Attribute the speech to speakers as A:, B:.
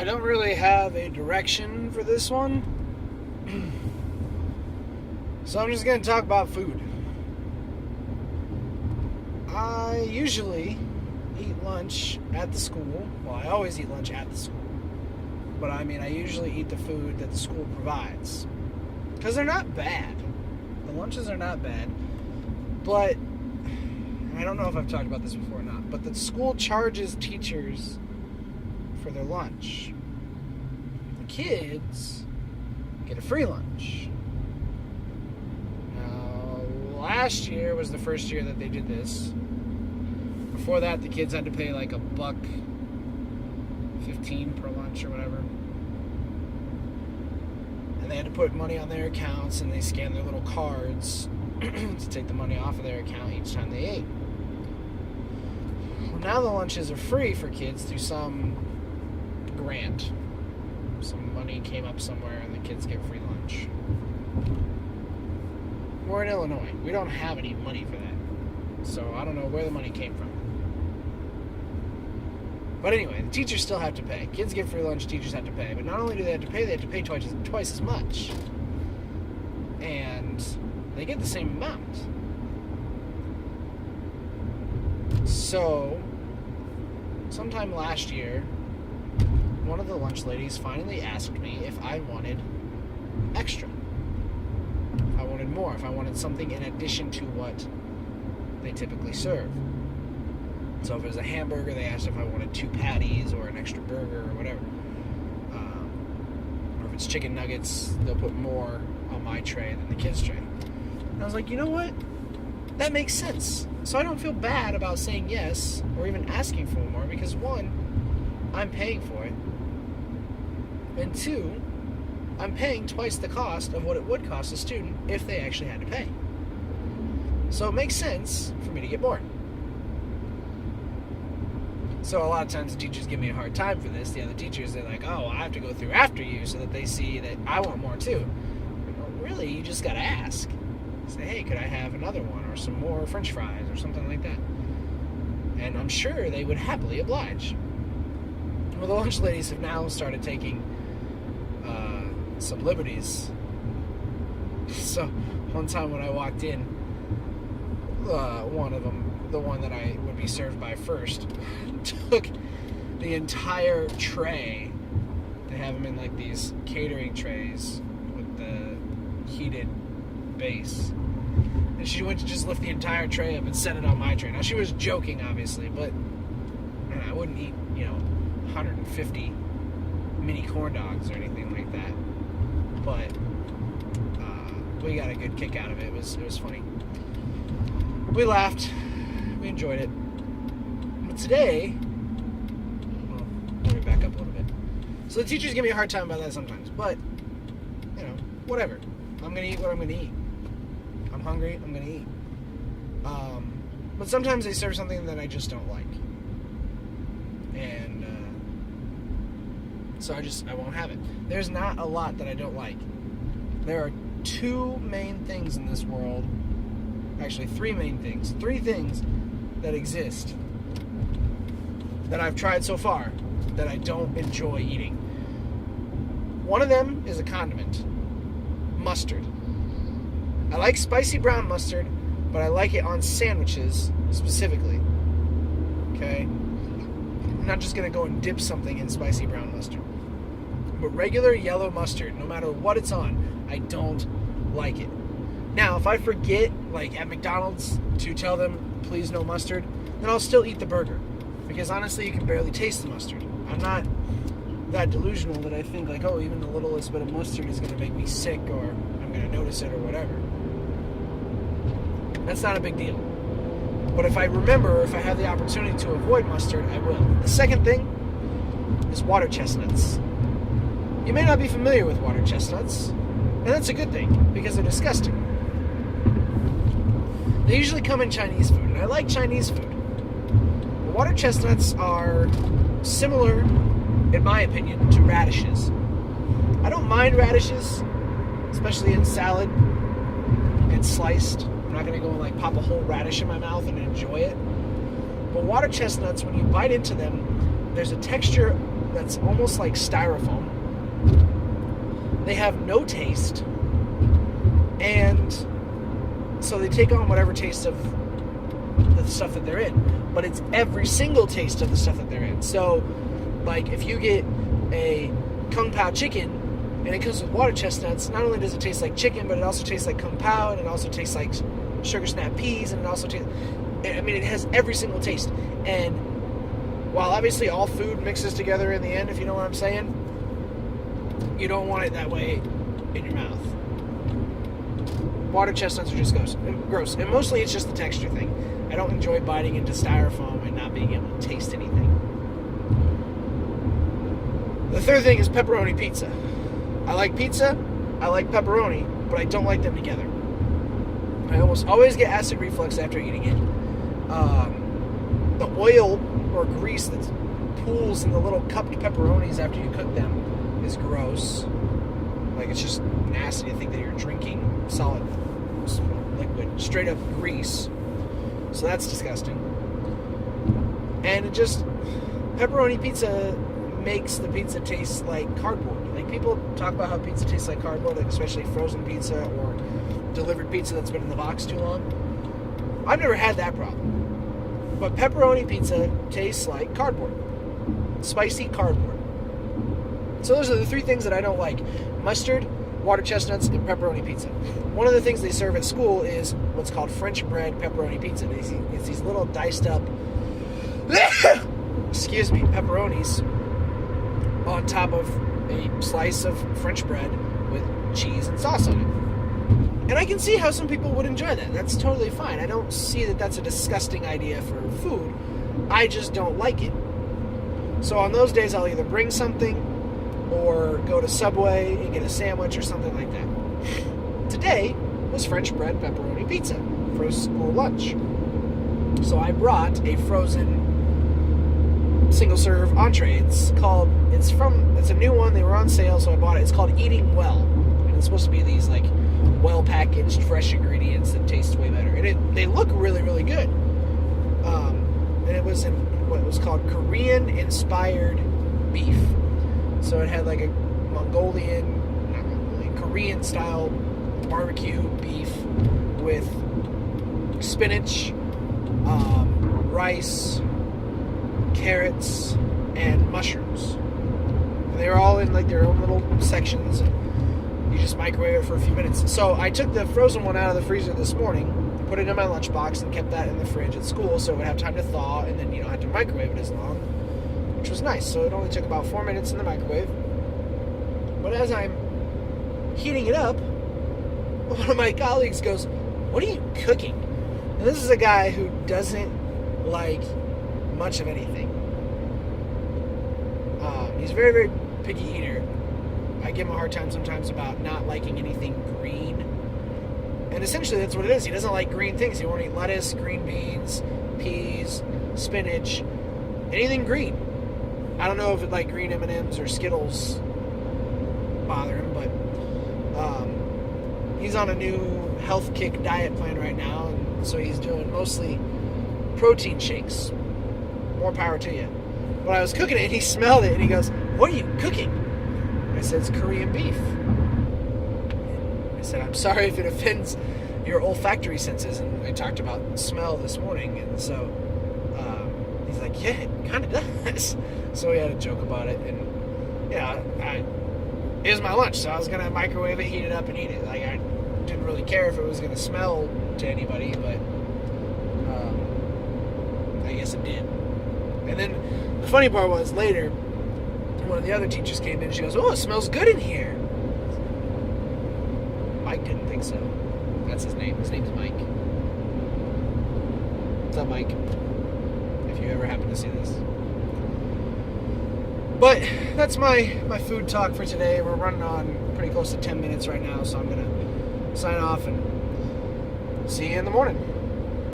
A: I don't really have a direction for this one. So I'm just going to talk about food. I usually eat lunch at the school. Well, I always eat lunch at the school. But I usually eat the food that the school provides. Because they're not bad. The lunches are not bad. But, I don't know if I've talked about this before or not, but the school charges teachers for their lunch. The kids get a free lunch. Now, last year was the first year that they did this. Before that, the kids had to pay like $1.15 per lunch or whatever. And they had to put money on their accounts, and they scanned their little cards to take the money off of their account each time they ate. Well, now the lunches are free for kids through some grant. Some money came up somewhere, and the kids get free lunch. We're in Illinois. We don't have any money for that. So I don't know where the money came from. But anyway, the teachers still have to pay. Kids get free lunch, teachers have to pay. But not only do they have to pay twice as much. And they get the same amount. So, sometime last year, one of the lunch ladies finally asked me if I wanted extra. If I wanted more. If I wanted something in addition to what they typically serve. So if it was a hamburger, they asked if I wanted 2 patties or an extra burger or whatever. Or if it's chicken nuggets, they'll put more on my tray than the kids' tray. And I was like, you know what? That makes sense. So I don't feel bad about saying yes or even asking for more because 1, I'm paying for it. And 2, I'm paying twice the cost of what it would cost a student if they actually had to pay. So it makes sense for me to get more. So a lot of times the teachers give me a hard time for this. The other teachers, they're like, oh, I have to go through after you so that they see that I want more too. Well, really, you just got to ask. Say, hey, could I have another one or some more French fries or something like that? And I'm sure they would happily oblige. Well, the lunch ladies have now started taking some liberties. So one time when I walked in, one of them, the one that I would be served by first, took the entire tray. They have them in like these catering trays with the heated base. And she went to just lift the entire tray up and set it on my tray. Now she was joking, obviously, but I wouldn't eat, 150 mini corn dogs or anything like that. But we got a good kick out of it. It was funny. We laughed. We enjoyed it. But today, well, let me back up a little bit. So the teachers give me a hard time about that sometimes. But, whatever. I'm going to eat what I'm going to eat. I'm hungry. I'm going to eat. But sometimes they serve something that I just don't like. And so I won't have it. There's not a lot that I don't like. There are 2 main things in this world. Actually, 3 main things. 3 things that exist that I've tried so far that I don't enjoy eating. One of them is a condiment. Mustard. I like spicy brown mustard, but I like it on sandwiches specifically. Okay? I'm not just going to go and dip something in spicy brown mustard. But regular yellow mustard, no matter what it's on, I don't like it. Now, if I forget, like at McDonald's, to tell them, please no mustard, then I'll still eat the burger. Because honestly, you can barely taste the mustard. I'm not that delusional that I think like, oh, even the littlest bit of mustard is going to make me sick or I'm going to notice it or whatever. That's not a big deal. But if I have the opportunity to avoid mustard, I will. The second thing is water chestnuts. You may not be familiar with water chestnuts, and that's a good thing, because they're disgusting. They usually come in Chinese food, and I like Chinese food. But water chestnuts are similar, in my opinion, to radishes. I don't mind radishes, especially in salad and sliced. I'm not going to go and like pop a whole radish in my mouth and enjoy it. But water chestnuts, when you bite into them, there's a texture that's almost like styrofoam. They have no taste, and so they take on whatever taste of the stuff that they're in, but it's every single taste of the stuff that they're in. So, like, if you get a Kung Pao chicken and it comes with water chestnuts, not only does it taste like chicken, but it also tastes like Kung Pao, and it also tastes like sugar snap peas, and it also tastes, I mean, it has every single taste. And while obviously all food mixes together in the end, if you know what I'm saying, you don't want it that way in your mouth. Water chestnuts are just gross. And mostly it's just the texture thing. I don't enjoy biting into styrofoam and not being able to taste anything. The third thing is pepperoni pizza. I like pizza, I like pepperoni, but I don't like them together. I almost always get acid reflux after eating it. The oil or grease that pools in the little cupped pepperonis after you cook them is gross. Like, it's just nasty to think that you're drinking solid liquid, straight up grease. So that's disgusting. And it just, pepperoni pizza makes the pizza taste like cardboard. Like, people talk about how pizza tastes like cardboard, like especially frozen pizza or delivered pizza that's been in the box too long. I've never had that problem. But pepperoni pizza tastes like cardboard. Spicy cardboard. So those are the three things that I don't like. Mustard, water chestnuts, and pepperoni pizza. One of the things they serve at school is what's called French bread pepperoni pizza. It's these little diced up pepperonis on top of a slice of French bread with cheese and sauce on it. And I can see how some people would enjoy that. That's totally fine. I don't see that that's a disgusting idea for food. I just don't like it. So on those days, I'll either bring something or go to Subway and get a sandwich or something like that. Today was French bread pepperoni pizza for school lunch. So I brought a frozen single-serve entree. It's a new one. They were on sale, so I bought it. It's called Eating Well. And it's supposed to be these, like, well-packaged, fresh ingredients that taste way better. And they look really, really good. And it was in what was called Korean-inspired beef. So it had, like, a Korean-style barbecue beef with spinach, rice, carrots, and mushrooms. And they were all in, like, their own little sections. You just microwave it for a few minutes. So I took the frozen one out of the freezer this morning, put it in my lunchbox, and kept that in the fridge at school so it would have time to thaw, and then you don't have to microwave it as long, which was nice. So it only took about 4 minutes in the microwave. But as I'm heating it up, one of my colleagues goes, "What are you cooking?" And this is a guy who doesn't like much of anything. He's a very, very picky eater. I give him a hard time sometimes about not liking anything green. And essentially that's what it is. He doesn't like green things. He won't eat lettuce, green beans, peas, spinach, anything green. I don't know if it like green M&Ms or Skittles bother him, but he's on a new health kick diet plan right now, and so he's doing mostly protein shakes. More power to you. But I was cooking it and he smelled it and he goes, "What are you cooking?" I said, "It's Korean beef." I said, "I'm sorry if it offends your olfactory senses." And I talked about smell this morning, and so he's like, "Yeah, it kind of does." So we had a joke about it, and it was my lunch, so I was gonna microwave it, heat it up, and eat it. Like, I didn't really care if it was gonna smell to anybody, but I guess it did. And then the funny part was later, one of the other teachers came in. She goes, "Oh, it smells good in here." Mike didn't think so. That's his name. His name's Mike. What's up, Mike? If you ever happen to see this. But that's my food talk for today. We're running on pretty close to 10 minutes right now, so I'm going to sign off and see you in the morning.